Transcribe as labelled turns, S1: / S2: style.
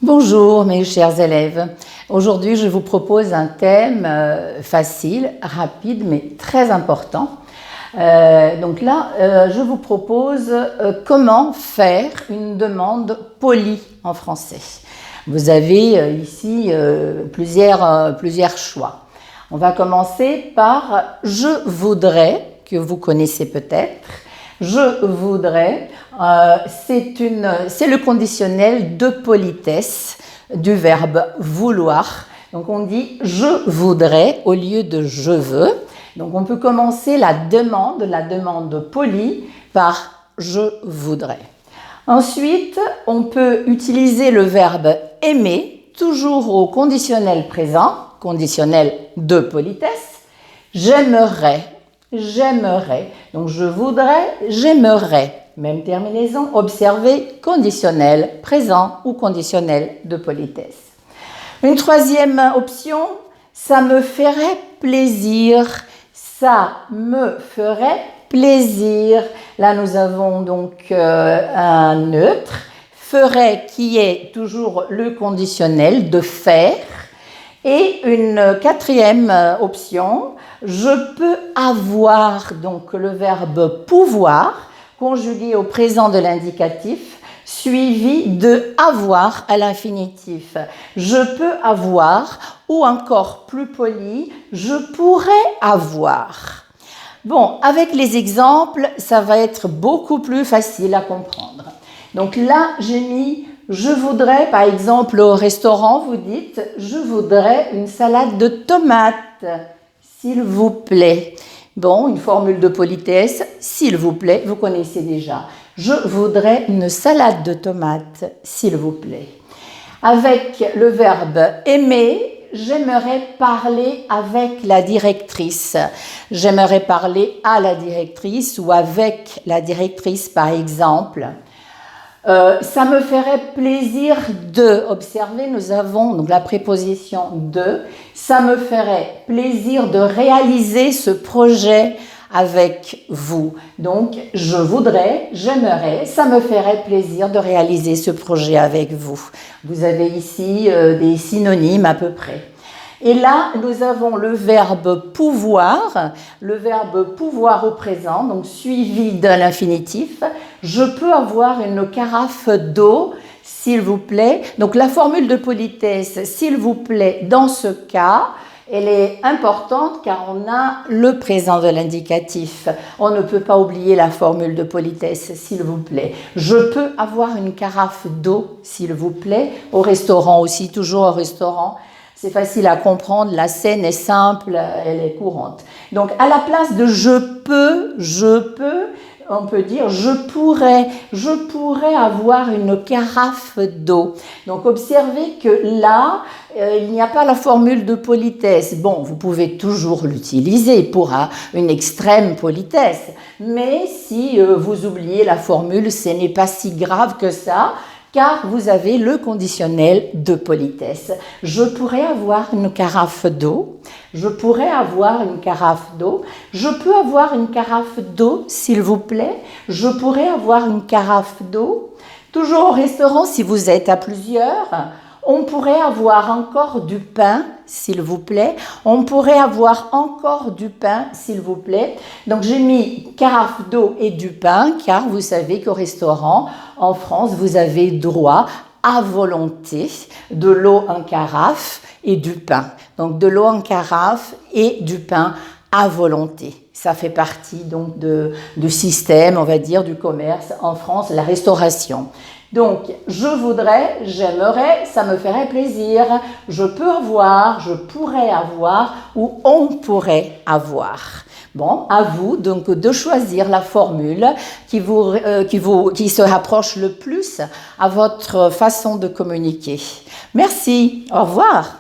S1: Bonjour mes chers élèves, aujourd'hui je vous propose un thème facile, rapide mais très important. Donc là, je vous propose comment faire une demande polie en français. Vous avez ici plusieurs choix. On va commencer par « je voudrais » que vous connaissez peut-être. Je voudrais, c'est le conditionnel de politesse du verbe vouloir. Donc on dit je voudrais au lieu de je veux. Donc on peut commencer la demande polie par je voudrais. Ensuite, on peut utiliser le verbe aimer, toujours au conditionnel présent, conditionnel de politesse. J'aimerais. J'aimerais. Donc je voudrais, j'aimerais. Même terminaison, observez conditionnel présent ou conditionnel de politesse. Une troisième option, ça me ferait plaisir. Ça me ferait plaisir. Là nous avons donc un neutre. Ferait qui est toujours le conditionnel de faire. Et une quatrième option, je peux avoir, donc le verbe pouvoir, conjugué au présent de l'indicatif, suivi de avoir à l'infinitif. Je peux avoir, ou encore plus poli, je pourrais avoir. Bon, avec les exemples, ça va être beaucoup plus facile à comprendre. Donc là, j'ai mis je voudrais, par exemple, au restaurant, vous dites « Je voudrais une salade de tomates, s'il vous plaît ». Bon, une formule de politesse, s'il vous plaît, vous connaissez déjà. Je voudrais une salade de tomates, s'il vous plaît. Avec le verbe aimer, j'aimerais parler avec la directrice. J'aimerais parler à la directrice ou avec la directrice, par exemple. Ça me ferait plaisir de, observez, nous avons donc la préposition de, ça me ferait plaisir de réaliser ce projet avec vous. Donc, je voudrais, j'aimerais, ça me ferait plaisir de réaliser ce projet avec vous. Vous avez ici des synonymes à peu près. Et là, nous avons le verbe pouvoir au présent, donc suivi de l'infinitif. Je peux avoir une carafe d'eau, s'il vous plaît. Donc la formule de politesse, s'il vous plaît, dans ce cas, elle est importante car on a le présent de l'indicatif. On ne peut pas oublier la formule de politesse, s'il vous plaît. Je peux avoir une carafe d'eau, s'il vous plaît. Au restaurant aussi, toujours au restaurant. C'est facile à comprendre, la scène est simple, elle est courante. Donc, à la place de je peux, on peut dire je pourrais avoir une carafe d'eau. Donc, observez que là, il n'y a pas la formule de politesse. Bon, vous pouvez toujours l'utiliser pour une extrême politesse. Mais si vous oubliez la formule, ce n'est pas si grave que ça. Car vous avez le conditionnel de politesse. Je pourrais avoir une carafe d'eau. Je pourrais avoir une carafe d'eau. Je peux avoir une carafe d'eau, s'il vous plaît. Je pourrais avoir une carafe d'eau. Toujours au restaurant, si vous êtes à plusieurs, on pourrait avoir encore du pain, s'il vous plaît. On pourrait avoir encore du pain, s'il vous plaît. Donc, j'ai mis carafe d'eau et du pain, car vous savez qu'au restaurant, en France, vous avez droit à volonté de l'eau en carafe et du pain. Donc, de l'eau en carafe et du pain à volonté. Ça fait partie donc du système, on va dire, du commerce en France, la restauration. Donc, je voudrais, j'aimerais, ça me ferait plaisir, je peux avoir, je pourrais avoir ou on pourrait avoir. Bon, à vous donc de choisir la formule qui se rapproche le plus à votre façon de communiquer. Merci, au revoir.